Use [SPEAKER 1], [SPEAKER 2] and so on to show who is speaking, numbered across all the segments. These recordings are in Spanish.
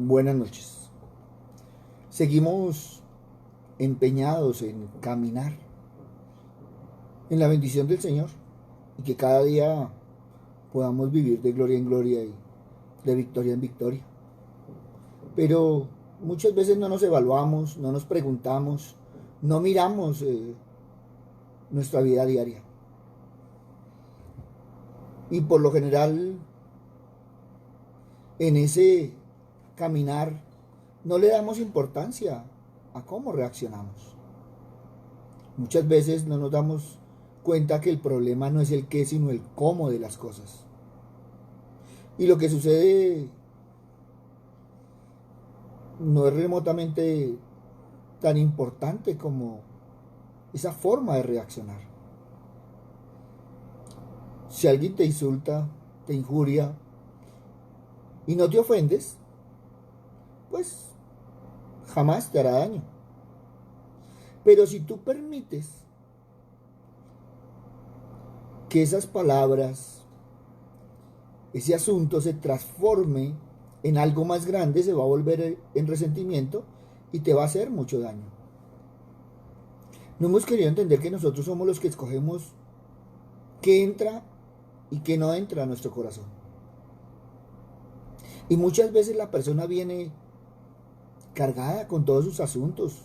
[SPEAKER 1] Buenas noches. Seguimos empeñados en caminar en la bendición del Señor y que cada día podamos vivir de gloria en gloria y de victoria en victoria. Pero muchas veces no nos evaluamos, no nos preguntamos, no miramos nuestra vida diaria. Y por lo general, en ese caminar, no le damos importancia a cómo reaccionamos. Muchas veces no nos damos cuenta que el problema no es el qué, sino el cómo de las cosas. Y lo que sucede no es remotamente tan importante como esa forma de reaccionar. Si alguien te insulta, te injuria y no te ofendes, pues jamás te hará daño. Pero si tú permites que esas palabras, ese asunto se transforme en algo más grande, se va a volver en resentimiento y te va a hacer mucho daño. No hemos querido entender que nosotros somos los que escogemos qué entra y qué no entra a nuestro corazón. Y muchas veces la persona viene cargada con todos sus asuntos,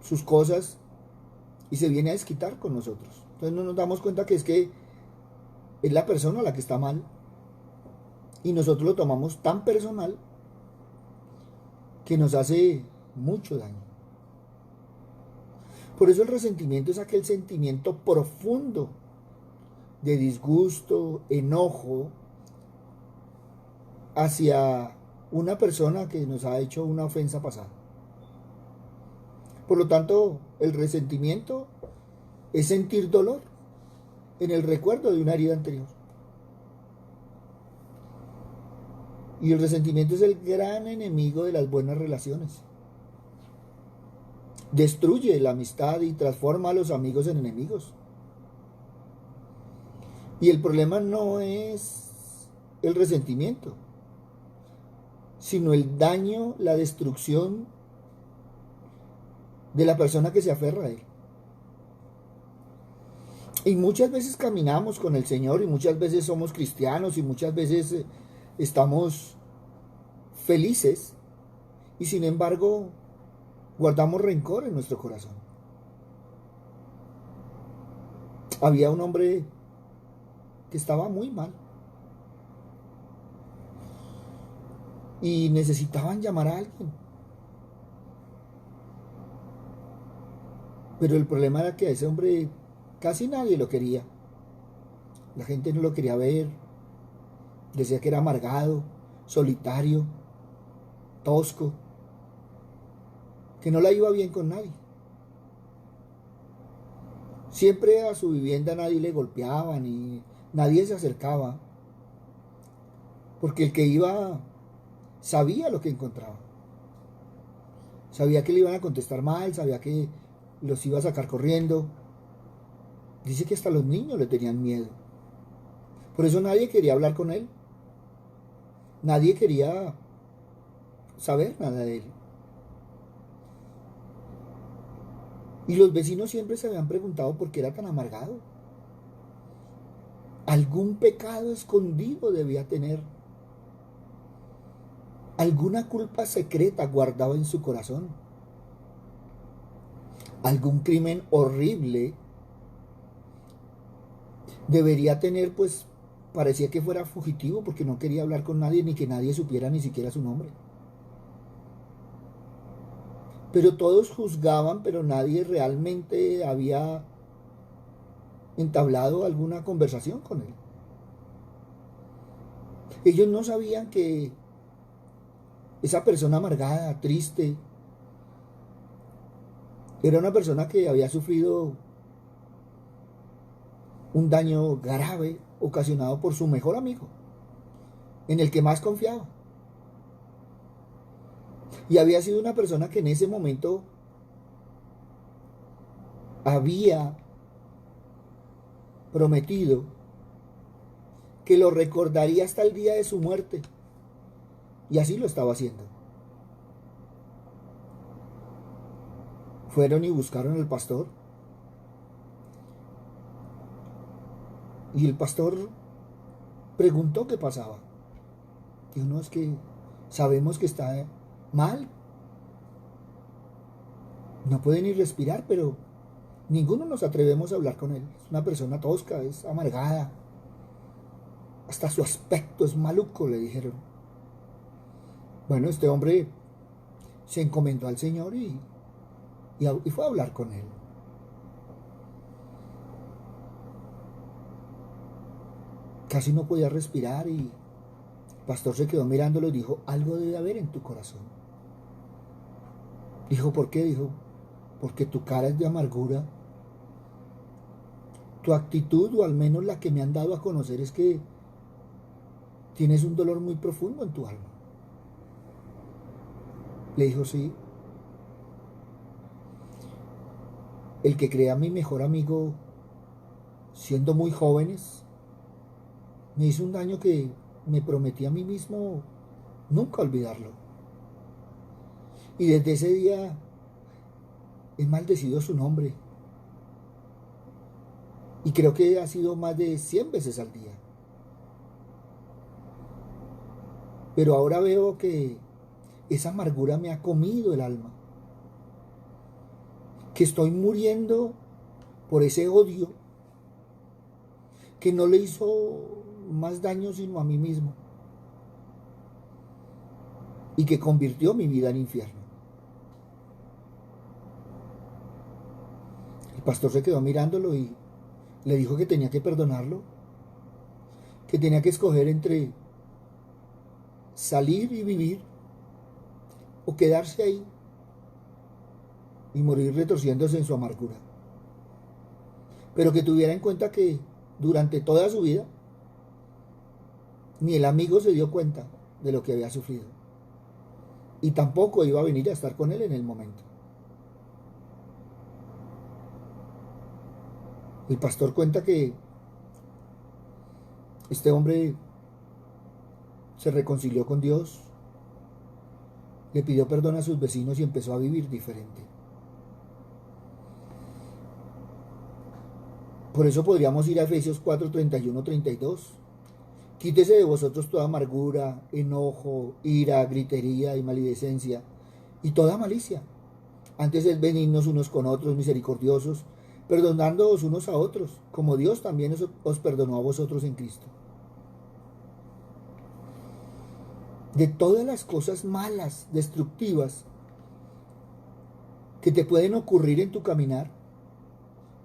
[SPEAKER 1] sus cosas, y se viene a desquitar con nosotros. Entonces no nos damos cuenta que es la persona la que está mal, y nosotros lo tomamos tan personal que nos hace mucho daño. Por eso el resentimiento es aquel sentimiento profundo de disgusto, enojo hacia una persona que nos ha hecho una ofensa pasada. Por lo tanto, el resentimiento es sentir dolor en el recuerdo de una herida anterior. Y el resentimiento es el gran enemigo de las buenas relaciones. Destruye la amistad y transforma a los amigos en enemigos. Y el problema no es el resentimiento, sino el daño, la destrucción de la persona que se aferra a él. Y muchas veces caminamos con el Señor y muchas veces somos cristianos y muchas veces estamos felices y sin embargo guardamos rencor en nuestro corazón. Había un hombre que estaba muy mal y necesitaban llamar a alguien. Pero el problema era que a ese hombre casi nadie lo quería. La gente no lo quería ver. Decía que era amargado, solitario, tosco, que no la iba bien con nadie. Siempre a su vivienda nadie le golpeaba ni nadie se acercaba, porque el que iba sabía lo que encontraba. Sabía que le iban a contestar mal, sabía que los iba a sacar corriendo. Dice que hasta los niños le tenían miedo. Por eso nadie quería hablar con él. Nadie quería saber nada de él. Y los vecinos siempre se habían preguntado por qué era tan amargado. Algún pecado escondido debía tener. Alguna culpa secreta guardaba en su corazón. Algún crimen horrible debería tener, pues parecía que fuera fugitivo porque no quería hablar con nadie ni que nadie supiera ni siquiera su nombre. Pero todos juzgaban, pero nadie realmente había entablado alguna conversación con él. Ellos no sabían que esa persona amargada, triste, era una persona que había sufrido un daño grave ocasionado por su mejor amigo, en el que más confiaba. Y había sido una persona que en ese momento había prometido que lo recordaría hasta el día de su muerte. Y así lo estaba haciendo. Fueron y buscaron al pastor. Y el pastor preguntó qué pasaba. Dijo, no, es que sabemos que está mal. No puede ni respirar, pero ninguno nos atrevemos a hablar con él. Es una persona tosca, es amargada. Hasta su aspecto es maluco, le dijeron. Bueno, este hombre se encomendó al Señor y fue a hablar con él. Casi no podía respirar y el pastor se quedó mirándolo y dijo, algo debe haber en tu corazón. Dijo, ¿por qué? Dijo, porque tu cara es de amargura. Tu actitud, o al menos la que me han dado a conocer, es que tienes un dolor muy profundo en tu alma. Le dijo, sí. El que crea a mi mejor amigo, siendo muy jóvenes, me hizo un daño que me prometí a mí mismo nunca olvidarlo. Y desde ese día he maldecido su nombre. Y creo que ha sido más de 100 veces al día. Pero ahora veo que esa amargura me ha comido el alma. Que estoy muriendo por ese odio que no le hizo más daño sino a mí mismo. Y que convirtió mi vida en infierno. El pastor se quedó mirándolo y le dijo que tenía que perdonarlo. Que tenía que escoger entre salir y vivir o quedarse ahí y morir retorciéndose en su amargura. Pero que tuviera en cuenta que durante toda su vida ni el amigo se dio cuenta de lo que había sufrido y tampoco iba a venir a estar con él en el momento. El pastor cuenta que este hombre se reconcilió con Dios, le pidió perdón a sus vecinos y empezó a vivir diferente. Por eso podríamos ir a Efesios 4, 31, 32. Quítese de vosotros toda amargura, enojo, ira, gritería y maledicencia y toda malicia. Antes es benignos unos con otros, misericordiosos, perdonándoos unos a otros, como Dios también os perdonó a vosotros en Cristo. De todas las cosas malas, destructivas, que te pueden ocurrir en tu caminar,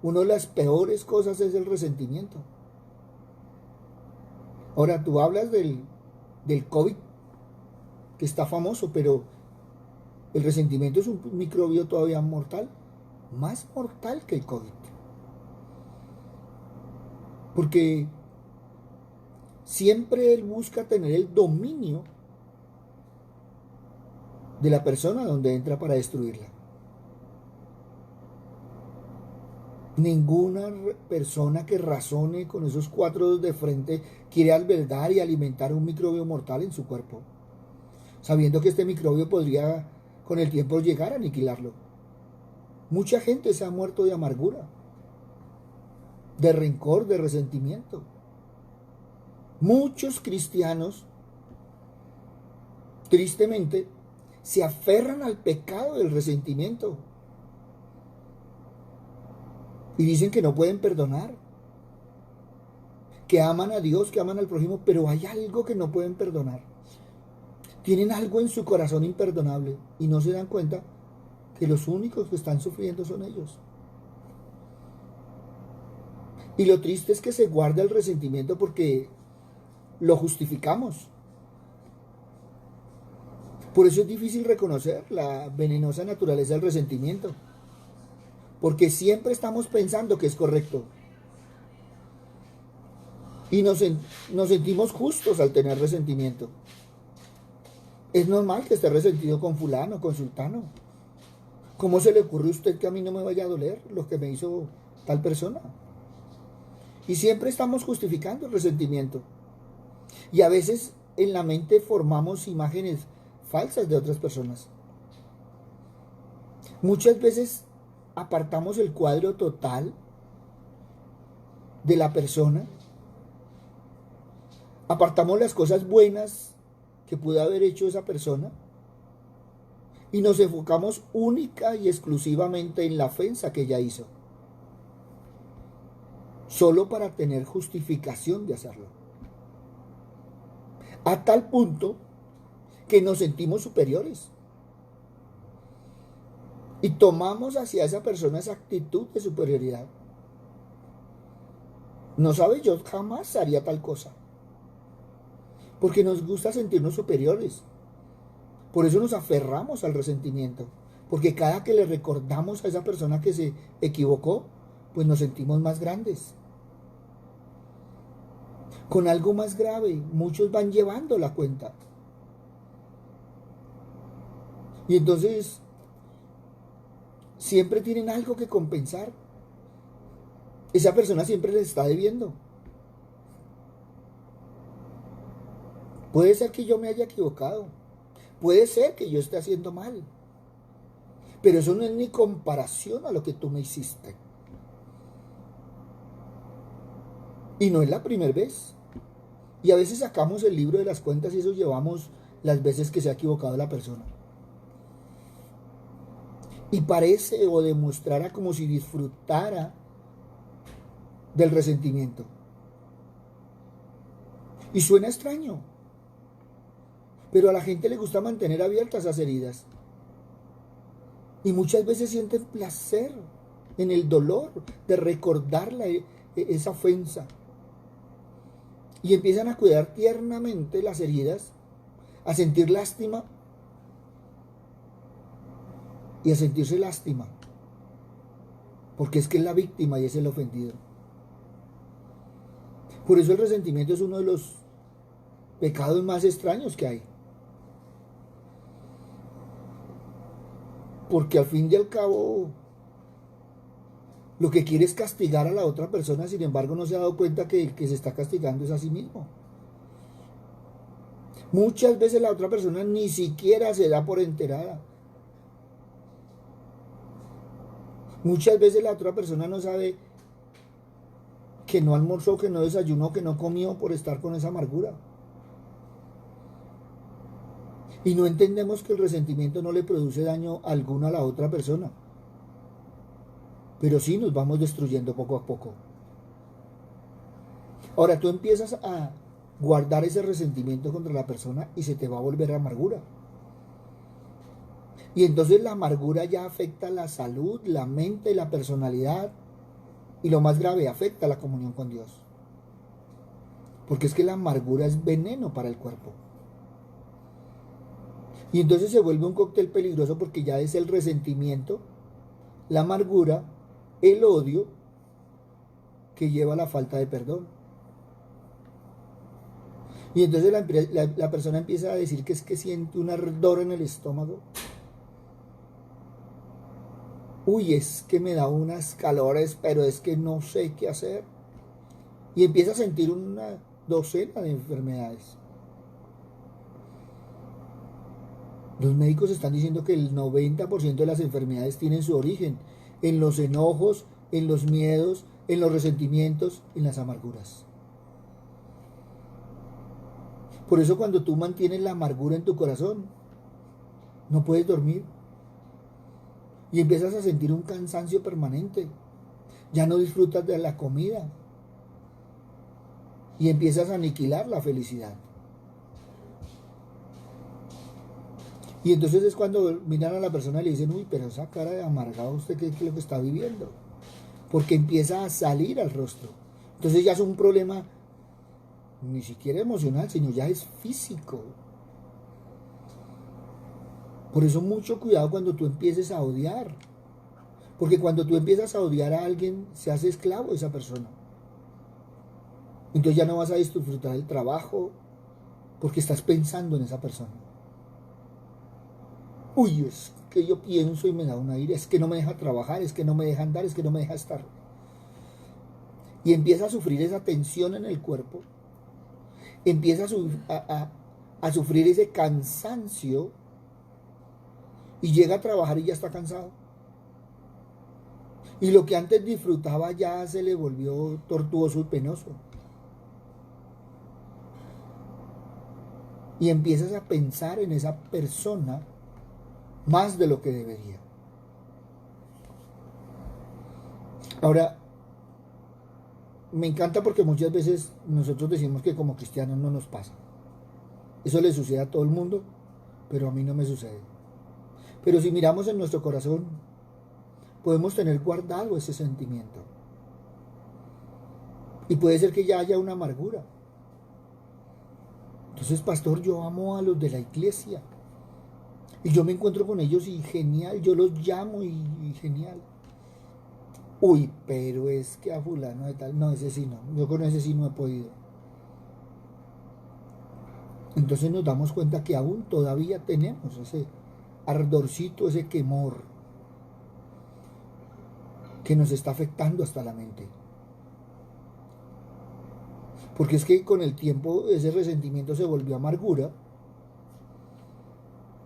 [SPEAKER 1] una de las peores cosas es el resentimiento. Ahora, tú hablas del COVID, que está famoso, pero el resentimiento es un microbio todavía mortal, más mortal que el COVID. Porque siempre él busca tener el dominio de la persona donde entra para destruirla. Ninguna persona que razone con esos 4 dedos de frente quiere albergar y alimentar un microbio mortal en su cuerpo, sabiendo que este microbio podría con el tiempo llegar a aniquilarlo. Mucha gente se ha muerto de amargura, de rencor, de resentimiento. Muchos cristianos, tristemente, se aferran al pecado del resentimiento y dicen que no pueden perdonar, que aman a Dios, que aman al prójimo, pero hay algo que no pueden perdonar. Tienen algo en su corazón imperdonable y no se dan cuenta que los únicos que están sufriendo son ellos. Y lo triste es que se guarda el resentimiento porque lo justificamos. Por eso es difícil reconocer la venenosa naturaleza del resentimiento, porque siempre estamos pensando que es correcto y nos sentimos justos al tener resentimiento. Es normal que esté resentido con fulano, con sultano. ¿Cómo se le ocurre a usted que a mí no me vaya a doler lo que me hizo tal persona? Y siempre estamos justificando el resentimiento. Y a veces en la mente formamos imágenes falsas de otras personas. Muchas veces apartamos el cuadro total de la persona, apartamos las cosas buenas que pudo haber hecho esa persona y nos enfocamos única y exclusivamente en la ofensa que ella hizo, solo para tener justificación de hacerlo. A tal punto que nos sentimos superiores y tomamos hacia esa persona esa actitud de superioridad. No sabe, yo jamás haría tal cosa, porque nos gusta sentirnos superiores. Por eso nos aferramos al resentimiento, porque cada que le recordamos a esa persona que se equivocó, pues nos sentimos más grandes. Con algo más grave, muchos van llevando la cuenta. Y entonces siempre tienen algo que compensar. Esa persona siempre les está debiendo. Puede ser que yo me haya equivocado. Puede ser que yo esté haciendo mal. Pero eso no es ni comparación a lo que tú me hiciste. Y no es la primera vez. Y a veces sacamos el libro de las cuentas y eso llevamos las veces que se ha equivocado la persona. Y parece o demostrara como si disfrutara del resentimiento. Y suena extraño, pero a la gente le gusta mantener abiertas esas heridas. Y muchas veces sienten placer en el dolor de recordar esa ofensa. Y empiezan a cuidar tiernamente las heridas, a sentir lástima y a sentirse lástima. Porque es que es la víctima y es el ofendido. Por eso el resentimiento es uno de los pecados más extraños que hay. Porque al fin y al cabo, lo que quiere es castigar a la otra persona, sin embargo no se ha dado cuenta que el que se está castigando es a sí mismo. Muchas veces la otra persona ni siquiera se da por enterada. Muchas veces la otra persona no sabe que no almorzó, que no desayunó, que no comió por estar con esa amargura. Y no entendemos que el resentimiento no le produce daño alguno a la otra persona. Pero sí nos vamos destruyendo poco a poco. Ahora tú empiezas a guardar ese resentimiento contra la persona y se te va a volver amargura. Y entonces la amargura ya afecta la salud, la mente, la personalidad. Y lo más grave, afecta la comunión con Dios. Porque es que la amargura es veneno para el cuerpo. Y entonces se vuelve un cóctel peligroso porque ya es el resentimiento, la amargura, el odio que lleva a la falta de perdón. Y entonces la persona empieza a decir que es que siente un ardor en el estómago. Uy, es que me da unas calores, pero es que no sé qué hacer. Y empieza a sentir una docena de enfermedades. Los médicos están diciendo que el 90% de las enfermedades tienen su origen en los enojos, en los miedos, en los resentimientos, en las amarguras. Por eso cuando tú mantienes la amargura en tu corazón, no puedes dormir. Y empiezas a sentir un cansancio permanente. Ya no disfrutas de la comida. Y empiezas a aniquilar la felicidad. Y entonces es cuando miran a la persona y le dicen, uy, pero esa cara de amargado, ¿usted qué es lo que está viviendo? Porque empieza a salir al rostro. Entonces ya es un problema ni siquiera emocional, sino ya es físico. Por eso mucho cuidado cuando tú empieces a odiar. Porque cuando tú empiezas a odiar a alguien, se hace esclavo de esa persona. Entonces ya no vas a disfrutar del trabajo porque estás pensando en esa persona. Uy, es que yo pienso y me da una ira, es que no me deja trabajar, es que no me deja andar, es que no me deja estar. Y empieza a sufrir esa tensión en el cuerpo, empieza a sufrir ese cansancio y llega a trabajar y ya está cansado. Y lo que antes disfrutaba ya se le volvió tortuoso y penoso. Y empiezas a pensar en esa persona más de lo que debería. Ahora, me encanta porque muchas veces nosotros decimos que como cristianos no nos pasa. Eso le sucede a todo el mundo, pero a mí no me sucede. Pero si miramos en nuestro corazón, podemos tener guardado ese sentimiento. Y puede ser que ya haya una amargura. Entonces, pastor, yo amo a los de la iglesia. Y yo me encuentro con ellos y genial, yo los llamo y genial. Uy, pero es que a fulano de tal, no, ese sí no, yo con ese sí no he podido. Entonces nos damos cuenta que aún todavía tenemos ese ardorcito, ese quemor que nos está afectando hasta la mente. Porque es que con el tiempo ese resentimiento se volvió amargura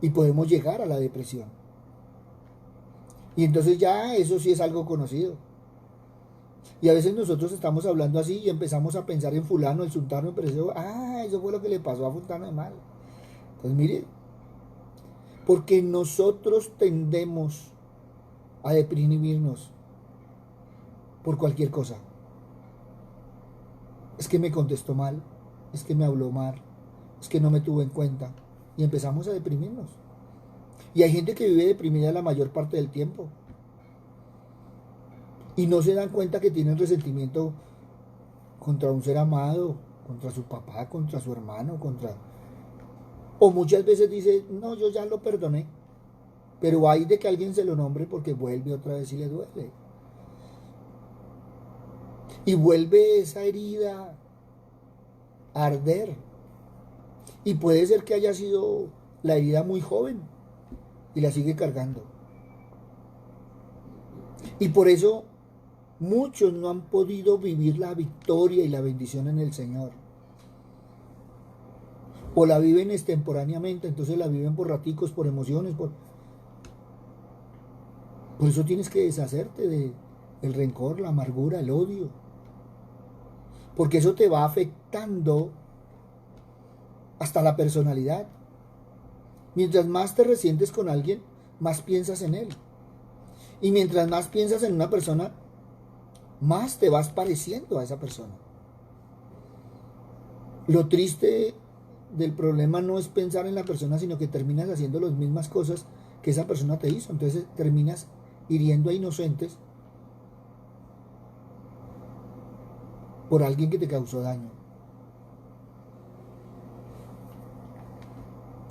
[SPEAKER 1] y podemos llegar a la depresión. Y entonces ya eso sí es algo conocido. Y a veces nosotros estamos hablando así y empezamos a pensar en fulano, el sultano, pero eso fue lo que le pasó a fulano de mal. Pues mire, porque nosotros tendemos a deprimirnos por cualquier cosa. Es que me contestó mal, es que me habló mal, es que no me tuvo en cuenta. Y empezamos a deprimirnos. Y hay gente que vive deprimida la mayor parte del tiempo. Y no se dan cuenta que tienen resentimiento contra un ser amado, contra su papá, contra su hermano, O muchas veces dice, no, yo ya lo perdoné. Pero hay de que alguien se lo nombre porque vuelve otra vez y le duele. Y vuelve esa herida a arder. Y puede ser que haya sido la herida muy joven y la sigue cargando. Y por eso muchos no han podido vivir la victoria y la bendición en el Señor. O la viven extemporáneamente, entonces la viven por raticos, por emociones. Por eso tienes que deshacerte del rencor, la amargura, el odio. Porque eso te va afectando hasta la personalidad. Mientras más te resientes con alguien, más piensas en él. Y mientras más piensas en una persona, más te vas pareciendo a esa persona. Lo triste del problema no es pensar en la persona, sino que terminas haciendo las mismas cosas que esa persona te hizo. Entonces terminas hiriendo a inocentes por alguien que te causó daño.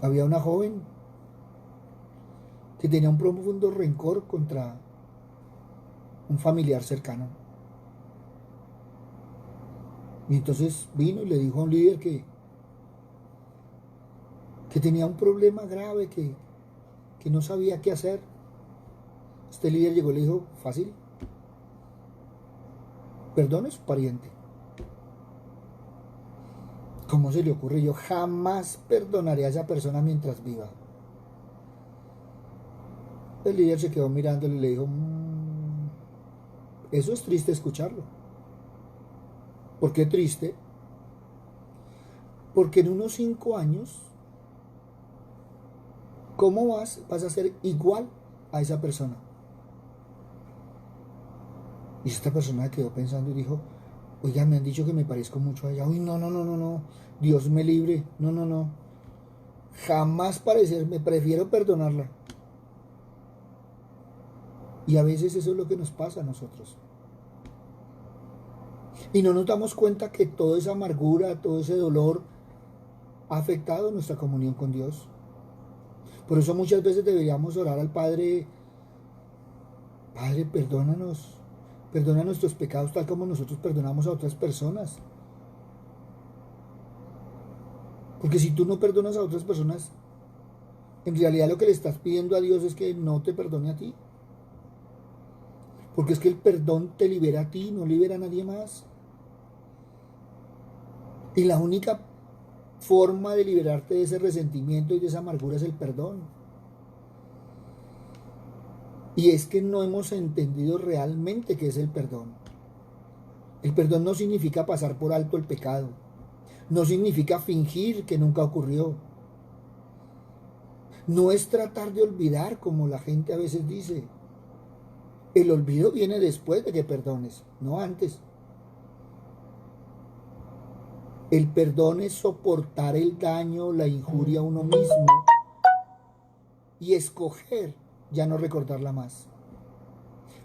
[SPEAKER 1] Había una joven que tenía un profundo rencor contra un familiar cercano. Y entonces vino y le dijo a un líder que tenía un problema grave, que no sabía qué hacer. Este líder llegó y le dijo, fácil, perdone a su pariente. ¿Cómo se le ocurre? Yo jamás perdonaré a esa persona mientras viva. El líder se quedó mirándole y le dijo, eso es triste escucharlo. ¿Por qué triste? Porque en unos 5 años, ¿cómo vas a ser igual a esa persona? Y esta persona quedó pensando y dijo, oiga, me han dicho que me parezco mucho a ella. Uy, no, Dios me libre, no. Jamás parecerme, prefiero perdonarla. Y a veces eso es lo que nos pasa a nosotros. Y no nos damos cuenta que toda esa amargura, todo ese dolor ha afectado nuestra comunión con Dios. Por eso muchas veces deberíamos orar al Padre, Padre, perdónanos, perdona nuestros pecados tal como nosotros perdonamos a otras personas. Porque si tú no perdonas a otras personas, en realidad lo que le estás pidiendo a Dios es que no te perdone a ti. Porque es que el perdón te libera a ti, no libera a nadie más. Y la única forma de liberarte de ese resentimiento y de esa amargura es el perdón. Y es que no hemos entendido realmente qué es el perdón. El perdón no significa pasar por alto el pecado. No significa fingir que nunca ocurrió. No es tratar de olvidar como la gente a veces dice. El olvido viene después de que perdones, no antes. El perdón es soportar el daño, la injuria a uno mismo y escoger ya no recordarla más.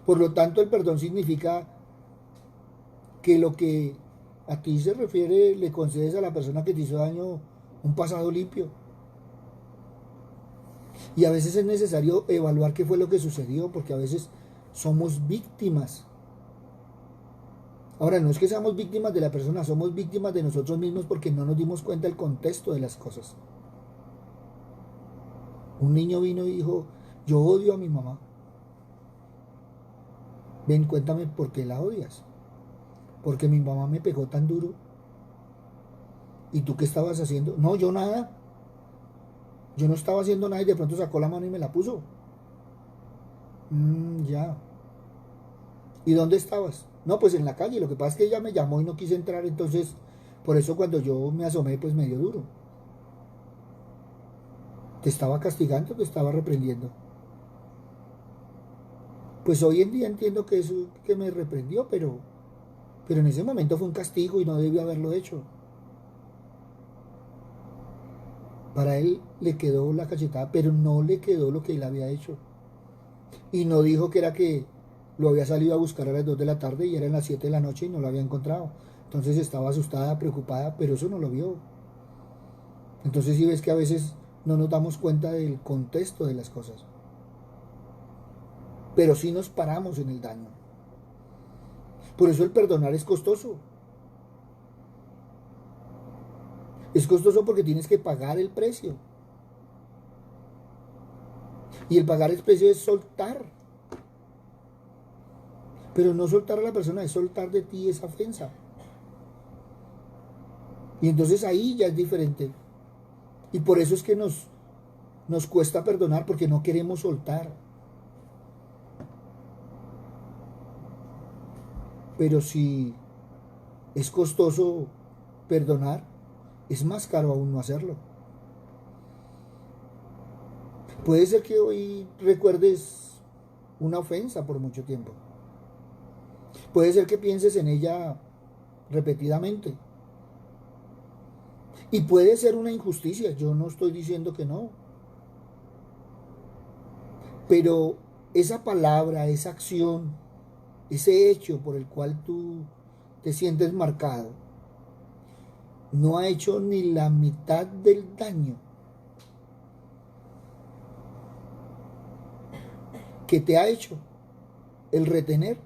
[SPEAKER 1] Por lo tanto, el perdón significa que lo que a ti se refiere le concedes a la persona que te hizo daño un pasado limpio. Y a veces es necesario evaluar qué fue lo que sucedió, porque a veces somos víctimas. Ahora, no es que seamos víctimas de la persona, somos víctimas de nosotros mismos porque no nos dimos cuenta del contexto de las cosas. Un niño vino y dijo, yo odio a mi mamá. Ven, cuéntame por qué la odias. Porque mi mamá me pegó tan duro. ¿Y tú qué estabas haciendo? No, yo nada. Yo no estaba haciendo nada y de pronto sacó la mano y me la puso. Ya. ¿Y dónde estabas? No, pues en la calle. Lo que pasa es que ella me llamó y no quise entrar, entonces por eso cuando yo me asomé, pues me dio duro. ¿Te estaba castigando o te estaba reprendiendo? Pues hoy en día entiendo que eso que me reprendió, pero en ese momento fue un castigo y no debió haberlo hecho. Para él le quedó la cachetada, pero no le quedó lo que él había hecho. Y no dijo que era que lo había salido a buscar a las 2 de la tarde y eran las 7 de la noche y no lo había encontrado. Entonces estaba asustada, preocupada, pero eso no lo vio. Entonces sí ves que a veces no nos damos cuenta del contexto de las cosas. Pero sí nos paramos en el daño. Por eso el perdonar es costoso. Es costoso porque tienes que pagar el precio. Y el pagar el precio es soltar. Pero no soltar a la persona, es soltar de ti esa ofensa. Y entonces ahí ya es diferente. Y por eso es que nos cuesta perdonar porque no queremos soltar. Pero si es costoso perdonar, es más caro aún no hacerlo. Puede ser que hoy recuerdes una ofensa por mucho tiempo. Puede ser que pienses en ella repetidamente. Y puede ser una injusticia, yo no estoy diciendo que no. Pero esa palabra, esa acción, ese hecho por el cual tú te sientes marcado, no ha hecho ni la mitad del daño que te ha hecho el retener,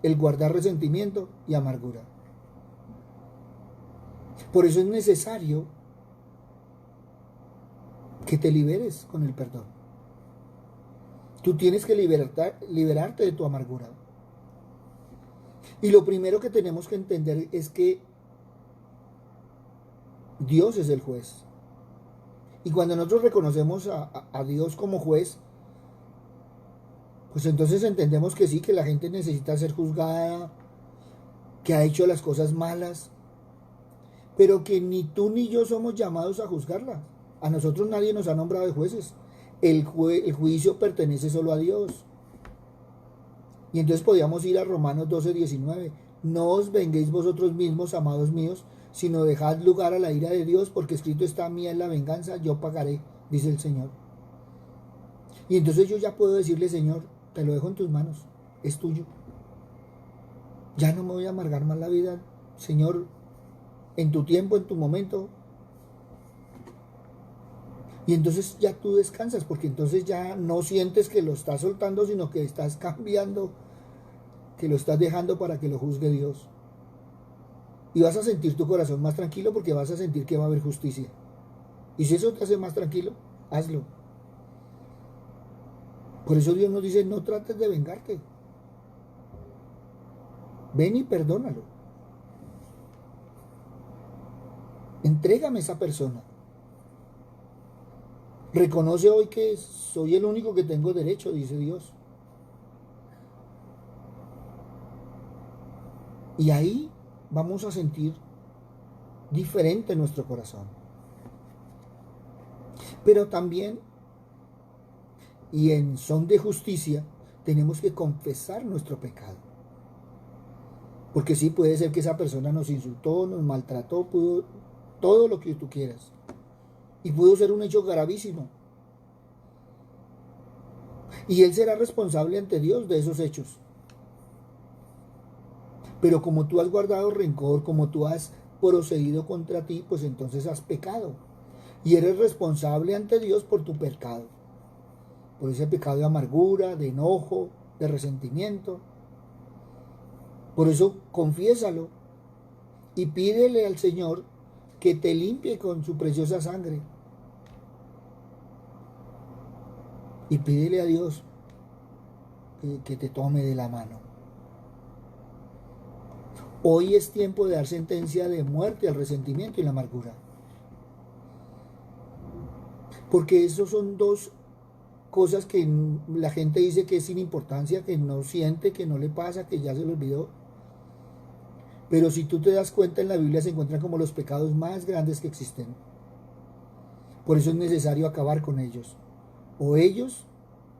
[SPEAKER 1] el guardar resentimiento y amargura. Por eso es necesario que te liberes con el perdón. Tú tienes que liberarte de tu amargura. Y lo primero que tenemos que entender es que Dios es el juez. Y cuando nosotros reconocemos a Dios como juez, pues entonces entendemos que sí, que la gente necesita ser juzgada, que ha hecho las cosas malas, pero que ni tú ni yo somos llamados a juzgarla. A nosotros nadie nos ha nombrado de jueces. El juicio pertenece solo a Dios. Y entonces podíamos ir a Romanos 12:19. No os venguéis vosotros mismos, amados míos, sino dejad lugar a la ira de Dios, porque escrito está: mía es la venganza, yo pagaré, dice el Señor. Y entonces yo ya puedo decirle: Señor, te lo dejo en tus manos, es tuyo. Ya no me voy a amargar más la vida, Señor, en tu tiempo, en tu momento. Y entonces ya tú descansas, porque entonces ya no sientes que lo estás soltando, sino que estás cambiando, que lo estás dejando para que lo juzgue Dios. Y vas a sentir tu corazón más tranquilo porque vas a sentir que va a haber justicia. Y si eso te hace más tranquilo, hazlo. Por eso Dios nos dice: no trates de vengarte. Ven y perdónalo. Entrégame a esa persona. Reconoce hoy que soy el único que tengo derecho, dice Dios. Y ahí vamos a sentir diferente nuestro corazón. Pero también, y en son de justicia, tenemos que confesar nuestro pecado. Porque sí, puede ser que esa persona nos insultó, nos maltrató, pudo todo lo que tú quieras. Y pudo ser un hecho gravísimo. Y él será responsable ante Dios de esos hechos. Pero como tú has guardado rencor, como tú has procedido contra ti, pues entonces has pecado. Y eres responsable ante Dios por tu pecado. Por ese pecado de amargura, de enojo, de resentimiento. Por eso confiésalo y pídele al Señor que te limpie con su preciosa sangre. Y pídele a Dios que te tome de la mano. Hoy es tiempo de dar sentencia de muerte al resentimiento y la amargura. Porque esos son dos cosas que la gente dice que es sin importancia, que no siente, que no le pasa, que ya se le olvidó. Pero si tú te das cuenta, en la Biblia se encuentran como los pecados más grandes que existen. Por eso es necesario acabar con ellos. O ellos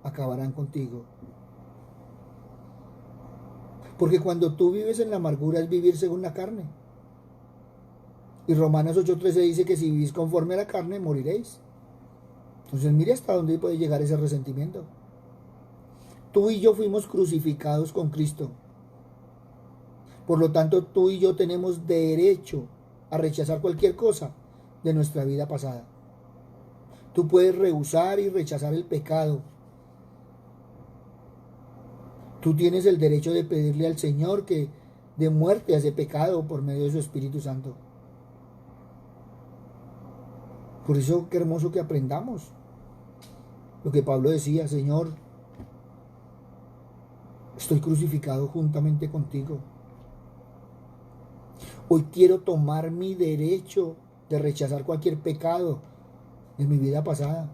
[SPEAKER 1] acabarán contigo. Porque cuando tú vives en la amargura es vivir según la carne. Y Romanos 8:13 dice que si vivís conforme a la carne, moriréis. Entonces mire hasta dónde puede llegar ese resentimiento. Tú y yo fuimos crucificados con Cristo. Por lo tanto, tú y yo tenemos derecho a rechazar cualquier cosa de nuestra vida pasada. Tú puedes rehusar y rechazar el pecado. Tú tienes el derecho de pedirle al Señor que dé muerte a ese pecado por medio de su Espíritu Santo. Por eso, qué hermoso que aprendamos lo que Pablo decía: Señor, estoy crucificado juntamente contigo. Hoy quiero tomar mi derecho de rechazar cualquier pecado en mi vida pasada.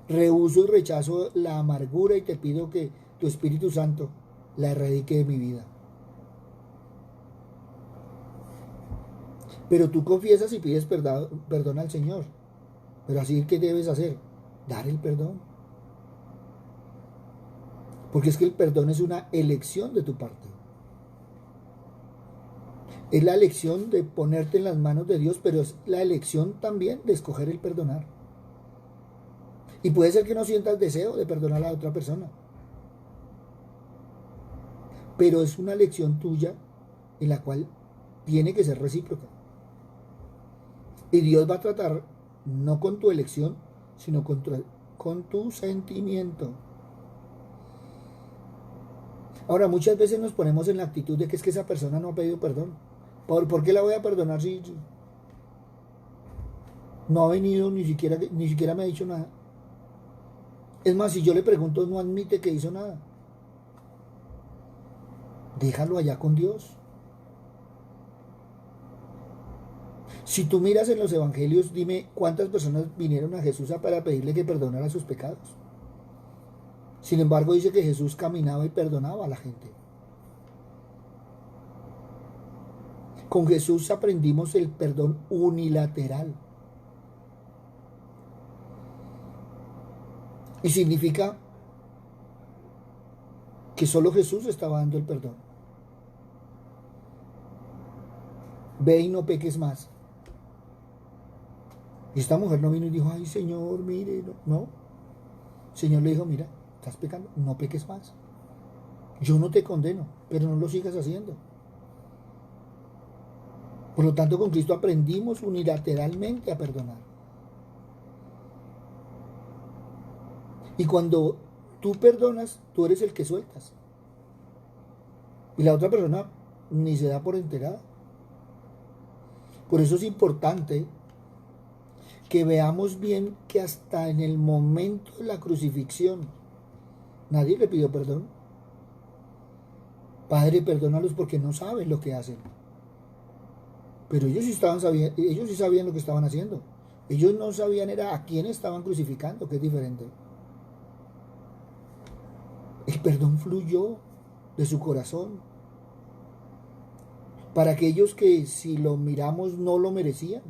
[SPEAKER 1] Rehuso y rechazo la amargura y te pido que tu Espíritu Santo la erradique de mi vida. Pero tú confiesas y pides perdón al Señor. Pero así, ¿qué debes hacer? Dar el perdón. Porque es que el perdón es una elección de tu parte. Es la elección de ponerte en las manos de Dios, pero es la elección también de escoger el perdonar. Y puede ser que no sientas deseo de perdonar a la otra persona. Pero es una elección tuya en la cual tiene que ser recíproca. Y Dios va a tratar no con tu elección, sino con tu sentimiento. Ahora, muchas veces nos ponemos en la actitud de que es que esa persona no ha pedido perdón. ¿Por qué la voy a perdonar si no ha venido, ni siquiera me ha dicho nada? Es más, si yo le pregunto, no admite que hizo nada. Déjalo allá con Dios. Si tú miras en los evangelios, dime cuántas personas vinieron a Jesús para pedirle que perdonara sus pecados. Sin embargo, dice que Jesús caminaba y perdonaba a la gente. Con Jesús aprendimos el perdón unilateral. Y significa que solo Jesús estaba dando el perdón. Ve y no peques más. Y esta mujer no vino y dijo: ay, Señor, mire, no. El Señor le dijo: mira, estás pecando, no peques más. Yo no te condeno, pero no lo sigas haciendo. Por lo tanto, con Cristo aprendimos unilateralmente a perdonar. Y cuando tú perdonas, tú eres el que sueltas. Y la otra persona ni se da por enterada. Por eso es importante que veamos bien que hasta en el momento de la crucifixión nadie le pidió perdón. Padre, perdónalos porque no saben lo que hacen. Pero ellos sí sabían lo que estaban haciendo. Ellos no sabían era a quién estaban crucificando, que es diferente. El perdón fluyó de su corazón para aquellos que si lo miramos no lo merecían.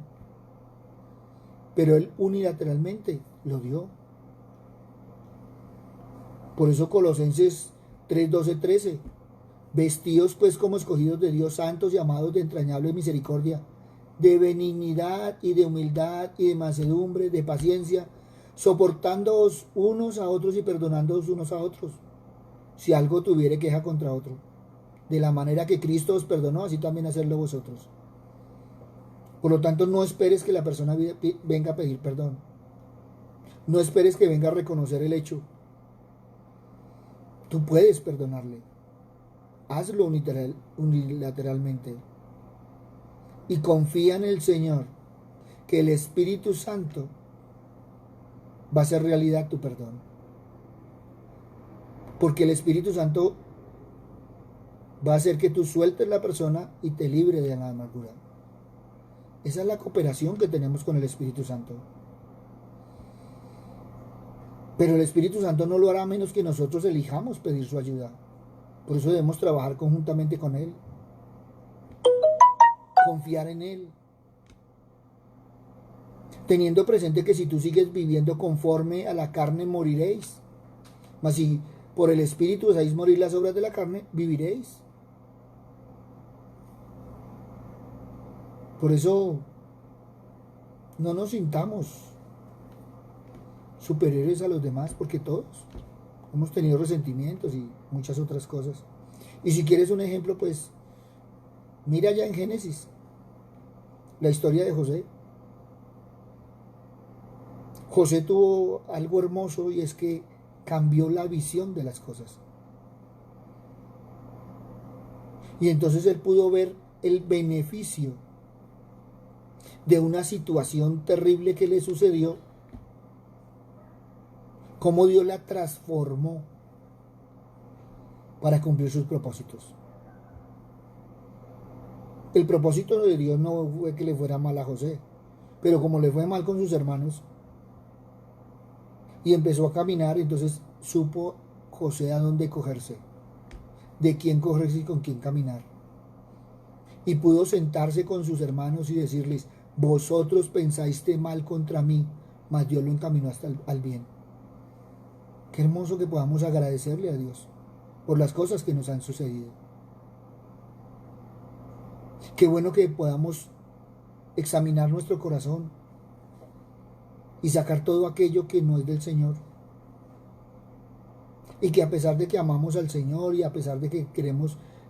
[SPEAKER 1] Pero Él unilateralmente lo dio. Por eso Colosenses 3, 12, 13. Vestidos pues como escogidos de Dios, santos y amados de entrañable misericordia, de benignidad y de humildad y de mansedumbre, de paciencia, soportándoos unos a otros y perdonándoos unos a otros, si algo tuviere queja contra otro. De la manera que Cristo os perdonó, así también hacerlo vosotros. Por lo tanto, no esperes que la persona venga a pedir perdón. No esperes que venga a reconocer el hecho. Tú puedes perdonarle. Hazlo unilateralmente. Y confía en el Señor, que el Espíritu Santo va a hacer realidad tu perdón. Porque el Espíritu Santo va a hacer que tú sueltes la persona y te libre de la amargura. Esa es la cooperación que tenemos con el Espíritu Santo. Pero el Espíritu Santo no lo hará a menos que nosotros elijamos pedir su ayuda. Por eso debemos trabajar conjuntamente con Él. Confiar en Él. Teniendo presente que si tú sigues viviendo conforme a la carne, moriréis. Mas si por el Espíritu osáis morir las obras de la carne, viviréis. Por eso no nos sintamos superiores a los demás, porque todos hemos tenido resentimientos y muchas otras cosas. Y si quieres un ejemplo, pues mira ya en Génesis la historia de José. José tuvo algo hermoso y es que cambió la visión de las cosas. Y entonces él pudo ver el beneficio de una situación terrible que le sucedió, cómo Dios la transformó para cumplir sus propósitos. El propósito de Dios no fue que le fuera mal a José, pero como le fue mal con sus hermanos y empezó a caminar, entonces supo José a dónde cogerse, de quién cogerse y con quién caminar. Y pudo sentarse con sus hermanos y decirles: vosotros pensaste mal contra mí, mas Dios lo encaminó hasta al bien. Qué hermoso que podamos agradecerle a Dios por las cosas que nos han sucedido. Qué bueno que podamos examinar nuestro corazón y sacar todo aquello que no es del Señor. Y que a pesar de que amamos al Señor y a pesar de que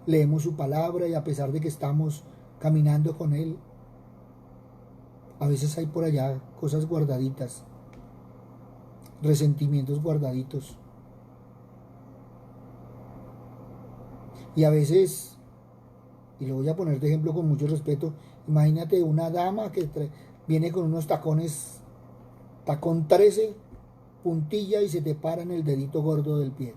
[SPEAKER 1] leemos su palabra y a pesar de que estamos caminando con Él, a veces hay por allá cosas guardaditas, resentimientos guardaditos. Y a veces, y lo voy a poner de ejemplo con mucho respeto, imagínate una dama que viene con unos tacones, tacón 13, puntilla, y se te para en el dedito gordo del pie.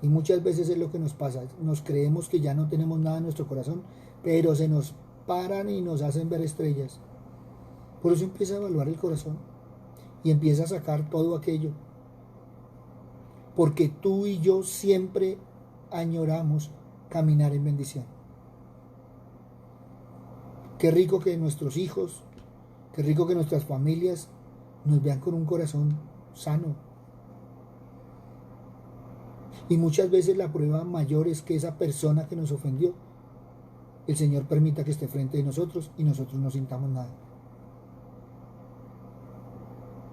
[SPEAKER 1] Y muchas veces es lo que nos pasa, nos creemos que ya no tenemos nada en nuestro corazón, pero se nos paran y nos hacen ver estrellas. Por eso empieza a evaluar el corazón y empieza a sacar todo aquello. Porque tú y yo siempre añoramos caminar en bendición. Qué rico que nuestros hijos, qué rico que nuestras familias nos vean con un corazón sano. Y muchas veces la prueba mayor es que esa persona que nos ofendió, el Señor permita que esté frente de nosotros y nosotros no sintamos nada.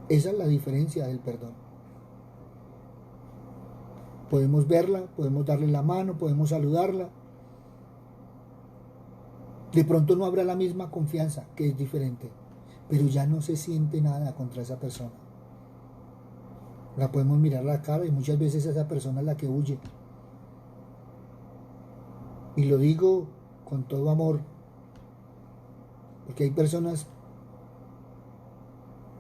[SPEAKER 1] Esa es la diferencia del perdón. Podemos verla, podemos darle la mano, podemos saludarla. De pronto no habrá la misma confianza, que es diferente, pero ya no se siente nada contra esa persona. La podemos mirar a la cara y muchas veces esa persona es la que huye. Y lo digo con todo amor, porque hay personas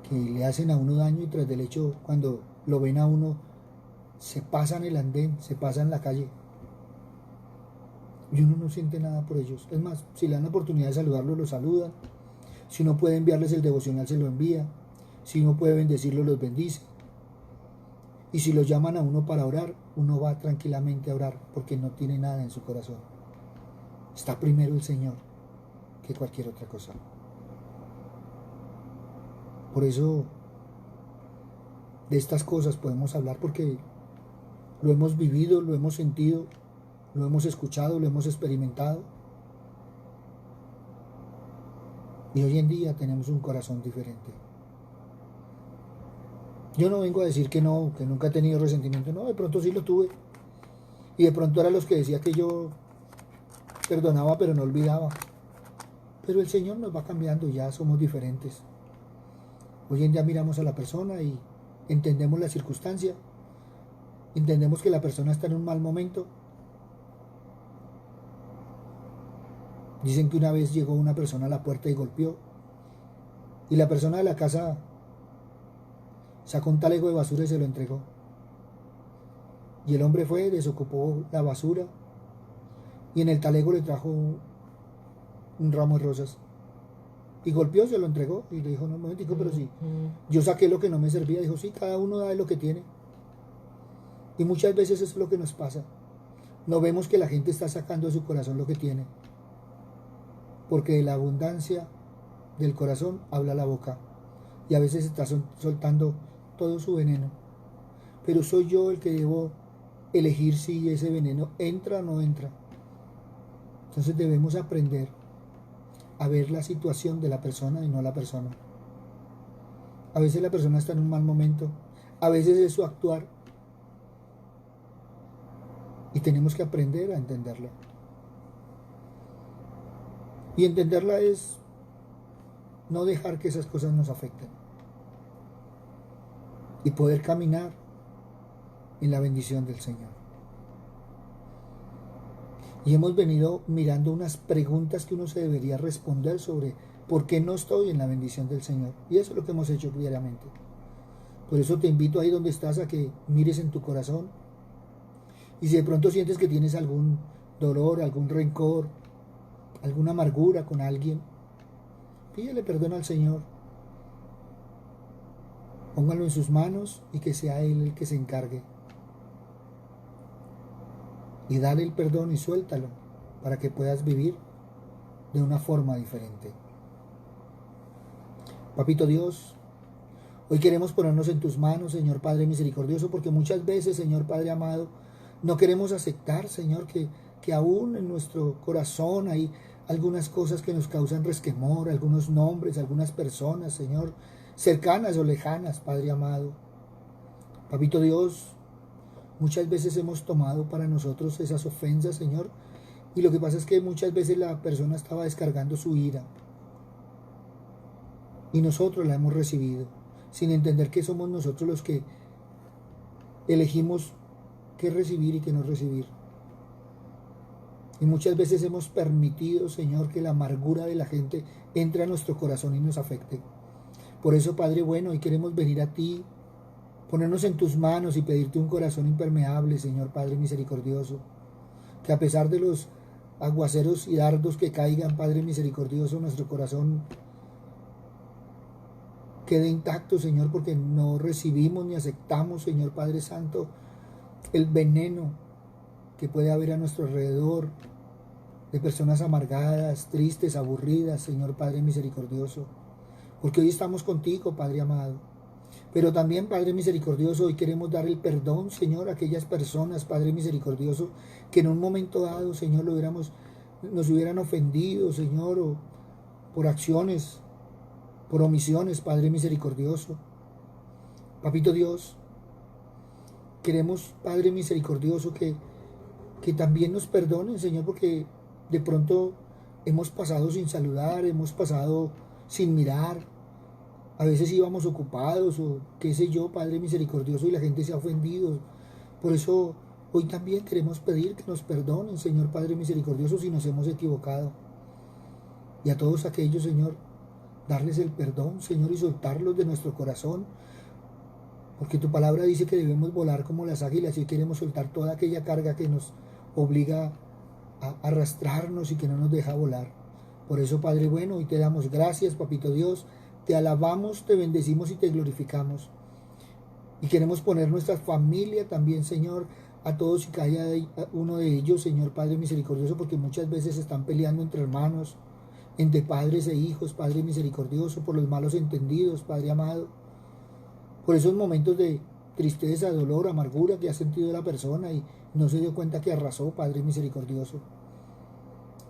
[SPEAKER 1] que le hacen a uno daño y tras del hecho, cuando lo ven a uno, se pasan el andén, se pasan la calle. y uno no siente nada por ellos. Es más, si le dan la oportunidad de saludarlos, los saludan. Si uno puede enviarles el devocional, se lo envía. Si uno puede bendecirlos, los bendice. Y si los llaman a uno para orar, uno va tranquilamente a orar porque no tiene nada en su corazón. Está primero el Señor que cualquier otra cosa. Por eso de estas cosas podemos hablar porque lo hemos vivido, lo hemos sentido, lo hemos escuchado, lo hemos experimentado. Y hoy en día tenemos un corazón diferente. Yo no vengo a decir que no, que nunca he tenido resentimiento. No, de pronto sí lo tuve. Y de pronto era los que decía que yo perdonaba pero no olvidaba. Pero el Señor nos va cambiando, ya somos diferentes. Hoy en día miramos a la persona y entendemos la circunstancia. Entendemos que la persona está en un mal momento. Dicen que una vez llegó una persona a la puerta y golpeó. Y la persona de la casa sacó un talego de basura y se lo entregó. Y el hombre fue, desocupó la basura y en el talego le trajo un ramo de rosas. Y golpeó, se lo entregó y le dijo, no, un momentico, pero sí. Yo saqué lo que no me servía. Dijo, sí, cada uno da lo que tiene. Y muchas veces eso es lo que nos pasa. No vemos que la gente está sacando de su corazón lo que tiene. Porque de la abundancia del corazón habla la boca. Y a veces está soltando todo su veneno. Pero soy yo el que debo elegir si ese veneno entra o no entra. Entonces debemos aprender a ver la situación de la persona y no la persona. A veces la persona está en un mal momento. A veces es su actuar. Y tenemos que aprender a entenderla. Y entenderla es no dejar que esas cosas nos afecten. Y poder caminar en la bendición del Señor. Y hemos venido mirando unas preguntas que uno se debería responder sobre por qué no estoy en la bendición del Señor. Y eso es lo que hemos hecho diariamente. Por eso te invito ahí donde estás a que mires en tu corazón. Y si de pronto sientes que tienes algún dolor, algún rencor, alguna amargura con alguien, pídele perdón al Señor. Póngalo en sus manos y que sea Él el que se encargue. Y dale el perdón y suéltalo para que puedas vivir de una forma diferente. Papito Dios, hoy queremos ponernos en tus manos, Señor Padre misericordioso, porque muchas veces, Señor Padre amado, no queremos aceptar, Señor, que aún en nuestro corazón hay algunas cosas que nos causan resquemor, algunos nombres, algunas personas, Señor, cercanas o lejanas, Padre amado. Papito Dios, muchas veces hemos tomado para nosotros esas ofensas, Señor, y lo que pasa es que muchas veces la persona estaba descargando su ira y nosotros la hemos recibido, sin entender que somos nosotros los que elegimos qué recibir y qué no recibir. Y muchas veces hemos permitido, Señor, que la amargura de la gente entre a nuestro corazón y nos afecte. Por eso, Padre bueno, hoy queremos venir a ti, ponernos en tus manos y pedirte un corazón impermeable, Señor Padre misericordioso. Que a pesar de los aguaceros y dardos que caigan, Padre misericordioso, nuestro corazón quede intacto, Señor, porque no recibimos ni aceptamos, Señor Padre Santo, el veneno que puede haber a nuestro alrededor de personas amargadas, tristes, aburridas, Señor Padre misericordioso. Porque hoy estamos contigo, Padre amado. Pero también, Padre misericordioso, hoy queremos dar el perdón, Señor, a aquellas personas, Padre misericordioso, que en un momento dado, Señor, nos hubieran ofendido, Señor, o por acciones, por omisiones, Padre misericordioso. Papito Dios, queremos, Padre misericordioso, que también nos perdonen, Señor, porque de pronto hemos pasado sin saludar, hemos pasado sin mirar, a veces íbamos ocupados o qué sé yo, Padre misericordioso, y la gente se ha ofendido. Por eso hoy también queremos pedir que nos perdonen, Señor Padre misericordioso, si nos hemos equivocado. Y a todos aquellos, Señor, darles el perdón, Señor, y soltarlos de nuestro corazón, porque tu palabra dice que debemos volar como las águilas y queremos soltar toda aquella carga que nos obliga arrastrarnos y que no nos deja volar. Por eso, Padre bueno, hoy te damos gracias, Papito Dios, te alabamos, te bendecimos y te glorificamos. Y queremos poner nuestra familia también, Señor, a todos y cada uno de ellos, Señor Padre misericordioso, porque muchas veces están peleando entre hermanos, entre padres e hijos, Padre misericordioso, por los malos entendidos, Padre amado, por esos momentos de tristeza, dolor, amargura que ha sentido la persona y no se dio cuenta que arrasó, Padre misericordioso.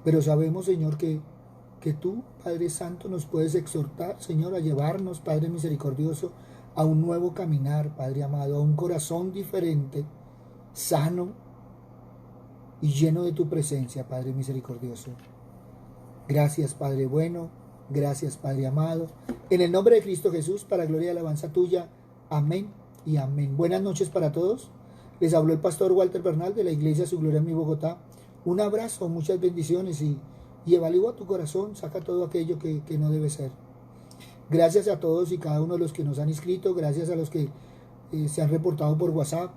[SPEAKER 1] Pero sabemos, Señor, que tú, Padre Santo, nos puedes exhortar, Señor, a llevarnos, Padre misericordioso, a un nuevo caminar, Padre amado, a un corazón diferente, sano y lleno de tu presencia, Padre misericordioso. Gracias, Padre bueno, gracias, Padre amado. En el nombre de Cristo Jesús, para gloria y alabanza tuya. Amén y amén. Buenas noches para todos. Les habló el pastor Walter Bernal de la Iglesia Su Gloria en mi Bogotá. Un abrazo, muchas bendiciones y evalúa tu corazón, saca todo aquello que no debe ser. Gracias a todos y cada uno de los que nos han inscrito, gracias a los que se han reportado por WhatsApp,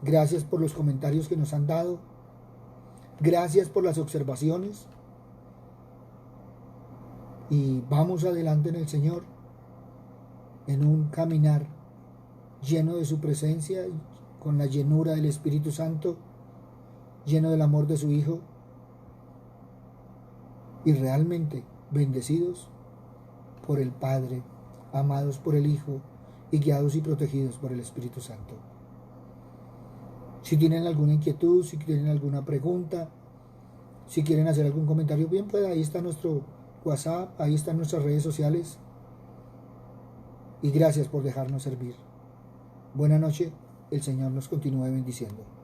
[SPEAKER 1] gracias por los comentarios que nos han dado, gracias por las observaciones y vamos adelante en el Señor, en un caminar lleno de su presencia, con la llenura del Espíritu Santo, lleno del amor de su Hijo y realmente bendecidos por el Padre, amados por el Hijo y guiados y protegidos por el Espíritu Santo. Si tienen alguna inquietud, si tienen alguna pregunta, si quieren hacer algún comentario, bien, pues ahí está nuestro WhatsApp, ahí están nuestras redes sociales. Y gracias por dejarnos servir. Buena noche, el Señor nos continúe bendiciendo.